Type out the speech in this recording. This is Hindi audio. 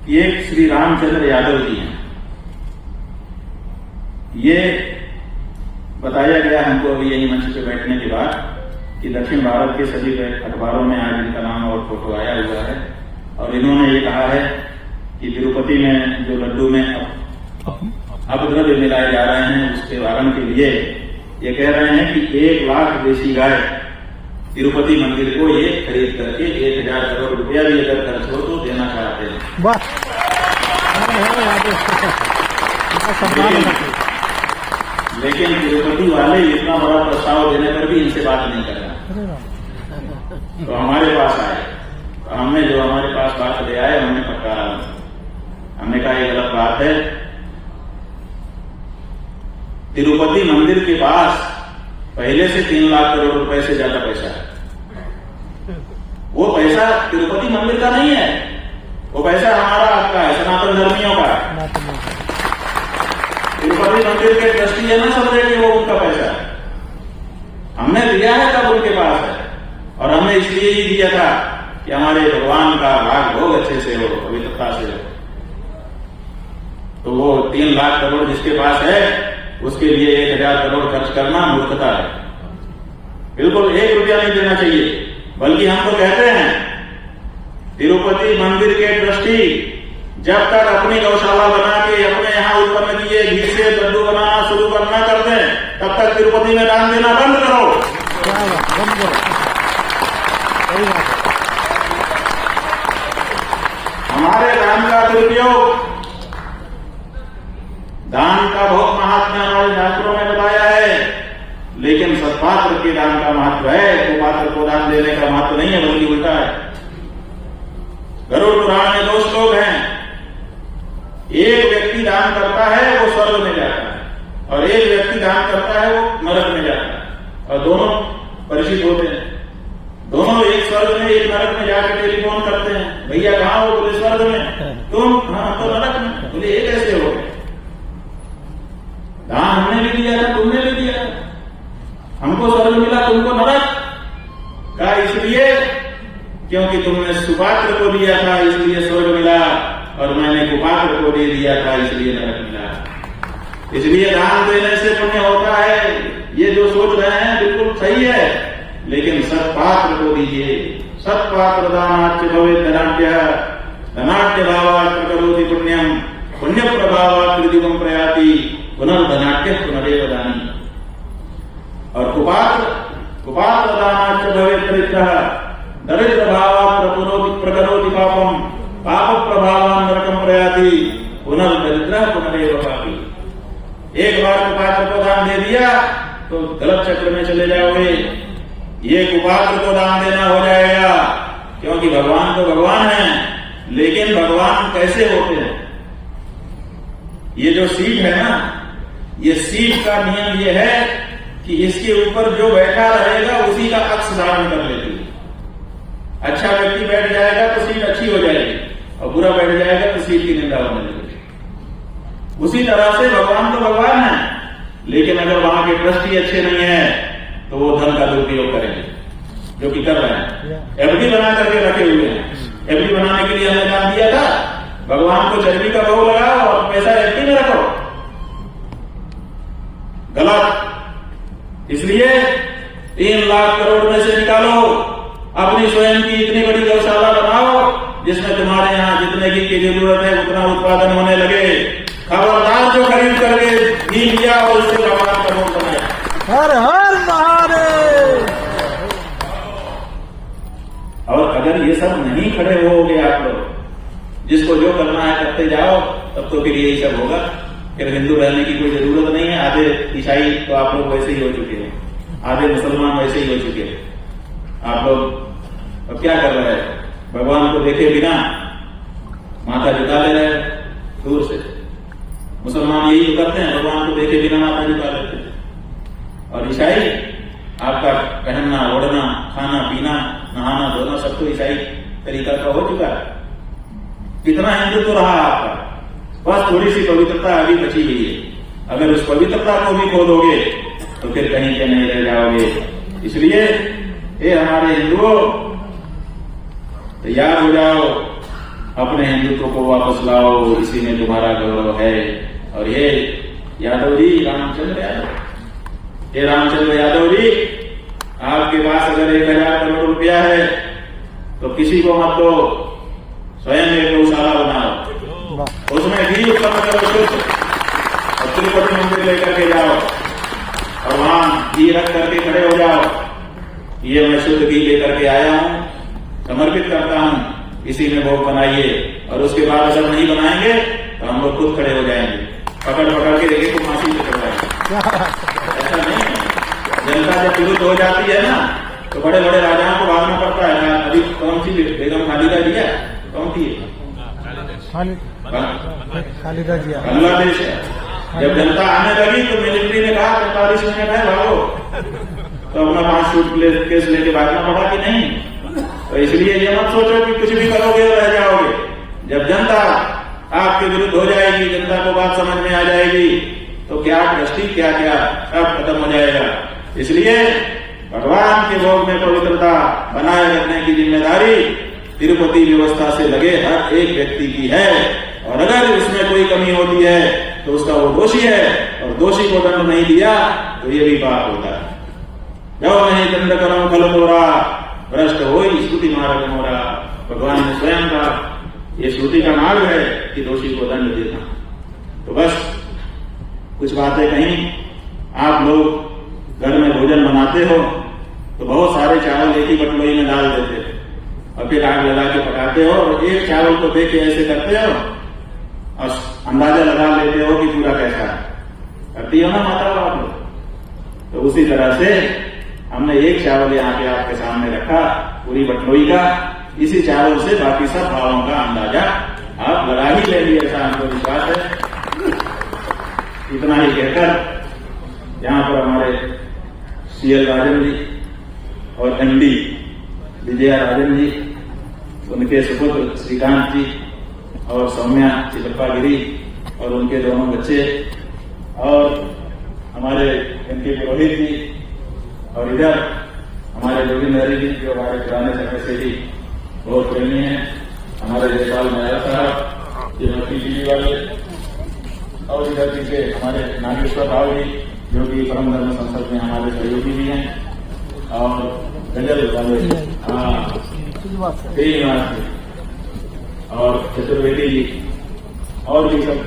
कि एक श्री रामचंद्र यादव जी हैं। ये बताया गया हमको अभी यही मंच पे बैठने के बाद कि दक्षिण भारत के सभी अखबारों में आज इनका नाम और फोटो आया हुआ है और इन्होंने ये कहा है कि तिरुपति में जो लड्डू में अपद्रव्य मिलाए जा रहे हैं उसके निवारण के लिए ये कह रहे हैं कि 1 लाख देशी गाय तिरुपति मंदिर को ये खरीद करके 1000 करोड़ रुपया भी अगर खर्च हो तो देना चाहते हैं। लेकिन तिरुपति वाले इतना बड़ा प्रस्ताव देने पर भी इनसे बात नहीं कर रहा। तो हमारे पास आए, तो हमने जो हमारे पास बात ले आए हमने फटकारा, हमने कहा ये गलत बात है। तिरुपति मंदिर के पास पहले से 3 लाख करोड़ रुपए से ज्यादा पैसा है। वो पैसा तिरुपति मंदिर का नहीं है, वो पैसा हमारा आपका है, सनातन धर्मियों का। तिरुपति मंदिर के ट्रस्टी है ना समझे कि वो उनका पैसा है, हमने दिया है तब उनके पास है। और हमने इसलिए ही दिया था कि हमारे भगवान का भाग हो, अच्छे से हो, पवित्रता से हो। तो वो 3 लाख करोड़ जिसके पास है उसके लिए 1000 करोड़ खर्च करना मूर्खता है। बिल्कुल 1 रुपया नहीं देना चाहिए। बल्कि हम तो कहते हैं तिरुपति मंदिर के ट्रस्टी जब तक अपनी गौशाला बना के अपने यहां उत्पन्न किए घी से लड्डू बनाना शुरू करना कर दें तब तक तिरुपति में दान देना बंद करो। हमारे दान का दुरुपयोग, दान का बहुत महात्म्य हमारे शास्त्रों में बताया है, लेकिन सत्पात्र के दान का महत्व है, कुपात्र को दान देने का महत्व नहीं है, बल्कि उल्टा है। गरुड़ पुराण में 2 श्लोक हैं। एक व्यक्ति दान करता है वो स्वर्ग में जाता है और एक व्यक्ति दान करता है वो नरक में जाता है, और दोनों परिचित होते हैं। दोनों एक स्वर्ग में एक नरक में जाकर टेलीफोन करते हैं, भैया कहाँ हो? बोले स्वर्ग में। तुम? हाँ तो नरक में। बोले ये कैसे हो गए? दान हमने भी दिया था, तुमने भी दिया, हमको स्वर्ग मिला, तुमको नरक का। इसलिए क्योंकि तुमने सुपात्र को दिया था इसलिए स्वर्ग मिला, और मैंने कुपात्र को दे दिया था इसलिए नरक मिला। इसलिए दान देने से पुण्य होता है, ये जो सोच रहे हैं बिल्कुल सही है, लेकिन सत्पात्र को दीजिए। सत्पात्र दानाच्य भवेत् धनाढ्य, धनाढ्य भावात् प्रकरोति पुण्यम, पुण्य प्रभावात् त्रिदिवम प्रयाति, पुनर्धनाट्य पुनरेव दानी। और कुपात्र दानाच्य भवेत् दरिद्रः, दरिद्र भावात् प्रकरोति पापम, पाप प्रभावान् नरकम प्रयाति, पुनर्दरिद्रः पुनरेव पापी। एक बार कुपात्र को दान दे दिया तो गलत चक्र में चले जाओगे। ये कुपात्र को दान देना हो जाएगा, क्योंकि भगवान तो भगवान है, लेकिन भगवान कैसे होते हैं? ये जो सीट है ना, ये सीट का नियम ये है कि इसके ऊपर जो बैठा रहेगा उसी का अक्ष धारण कर लेती है। अच्छा व्यक्ति बैठ जाएगा तो सीट अच्छी हो जाएगी, और बुरा बैठ जाएगा तो सीट की निंदा होने लगेगी। उसी तरह से भगवान तो भगवान है, लेकिन अगर वहां के ट्रस्टी अच्छे नहीं है तो वो धन का दुरुपयोग करेंगे, जो कि कर रहे हैं। एफडी बना करके रखे हुए हैं। एफडी बनाने के लिए हमने दान दिया था, भगवान को चर्बी का भोग लगाओ और पैसा एफडी में रखो। गलत। इसलिए 3 लाख करोड़ में से निकालो, अपनी स्वयं की इतनी बड़ी गौशाला बनाओ जिसमें तुम्हारे यहाँ जितने घी की जरूरत है उतना उत्पादन होने लगे। खबरदार जो खरीद करके घी लिया और उससे भगवान का भोग बनाया। हर हर महादेव। और अगर ये सब नहीं खड़े होगे आप लोग, जिसको जो करना है करते जाओ, तब तो फिर यही सब होगा। फिर हिंदू रहने की कोई जरूरत नहीं है। आधे ईसाई तो आप लोग वैसे ही हो चुके हैं, आधे मुसलमान वैसे ही हो चुके हैं। आप लोग अब क्या कर रहे हैं? भगवान को देखे बिना माथा झुका ले रहे हैं दूर से। मुसलमान यही करते हैं, भगवान को देखे बिना माथा झुका लेते हैं। और ईसाई आपका पहनना, ओढ़ना, खाना पीना, नहाना धोना सब तो ईसाई तरीका का हो चुका है। कितना हिंदुत्व रहा आपका, बस थोड़ी सी पवित्रता अभी बची हुई है। अगर उस पवित्रता को भी खो दोगे तो फिर कहीं के नहीं रह जाओगे। इसलिए ये हमारे हिंदुओं तैयार हो जाओ अपने हिंदुत्व को वापस लाओ, इसी में तुम्हारा गौरव है। और ये यादव जी, रामचंद्र यादव, ये रामचंद्र यादव जी, आपके पास अगर 1000 करोड़ रुपया है तो किसी को मत दो, स्वयं एक गौशाला बनाओ, उसमें घी उत्पन्न करो शुद्ध, और तिरुपति मंदिर लेकर के जाओ और वहां घी रख करके खड़े हो जाओ, ये मैं शुद्ध घी लेकर के आया हूं, समर्पित करता हूं, इसी में भोग बनाइए। और उसके बाद अगर नहीं बनाएंगे तो हम लोग खुद खड़े हो जाएंगे, पकड़ पकड़ के देखे तो फांसी पे चढ़वाएंगे। ऐसा नहीं है, जनता जब विरुद्ध हो जाती है ना तो बड़े बड़े राजाओं को भागना पड़ता है। अभी कौन सी बेगम खालिदा जी है, कौन थी, खालिदा जी, बांग्लादेश है। जब जनता आने लगी तो मिलिट्री ने कहा 45 मिनट है, भागो, तो अपना 5 सूट केस लेके भागना पड़ा कि नहीं। तो इसलिए ये मत सोचो कि कुछ भी करोगे और रह जाओगे। जब जनता आपके विरुद्ध हो जाएगी, जनता को बात समझ में आ जाएगी, तो क्या दृष्टि क्या क्या सब खत्म हो जाएगा। इसलिए भगवान के भोग में पवित्रता बनाए रखने की जिम्मेदारी तिरुपति व्यवस्था से लगे हर एक व्यक्ति की है। और अगर उसमें कोई कमी होती है तो उसका वो दोषी है, और दोषी को दंड नहीं दिया तो ये भी पाप होता है। जो नहीं दंड करो खल तोरा, भ्रष्ट हो श्रुति मार्ग मोरा। भगवान ने स्वयं का ये श्रुति का मार्ग है कि दोषी को दंड देना। तो बस कुछ बातें कहीं, आप लोग घर में भोजन बनाते हो तो बहुत सारे चावल एक ही बटलोई में डाल देते हो और फिर आग लगा के पकाते हो, और एक चावल को देख के ऐसे करते हो और अंदाजा लगा लेते हो कि पूरा कैसा है। करती हो ना माता आप लोग। तो उसी तरह से हमने एक चावल यहाँ पे आपके सामने रखा पूरी बटलोई का, इसी चावल से बाकी सब भावों का अंदाजा आप लगा ही लेंगे, ऐसा हमको विश्वास है। इतना ही कहकर यहाँ पर हमारे CL राजन जी और MD विजया राजन जी, उनके सुपुत्र श्रीकांत जी और सौम्या चित्रपा गिरी और उनके दोनों बच्चे, और हमारे इनके पुरोहित जी, और इधर हमारे गोविंद हरि जी जो हमारे पुराने समय से ही बहुत प्रेमी हैं, हमारे जयपाल नायर साहब जी वाले, और इधर पीछे हमारे नागेश्वर राव जी जो कि परम धर्म संसद में हमारे सहयोगी भी हैं, और गजल वाले श्रीनिवास जी और चतुर्वेदी जी, और भी सब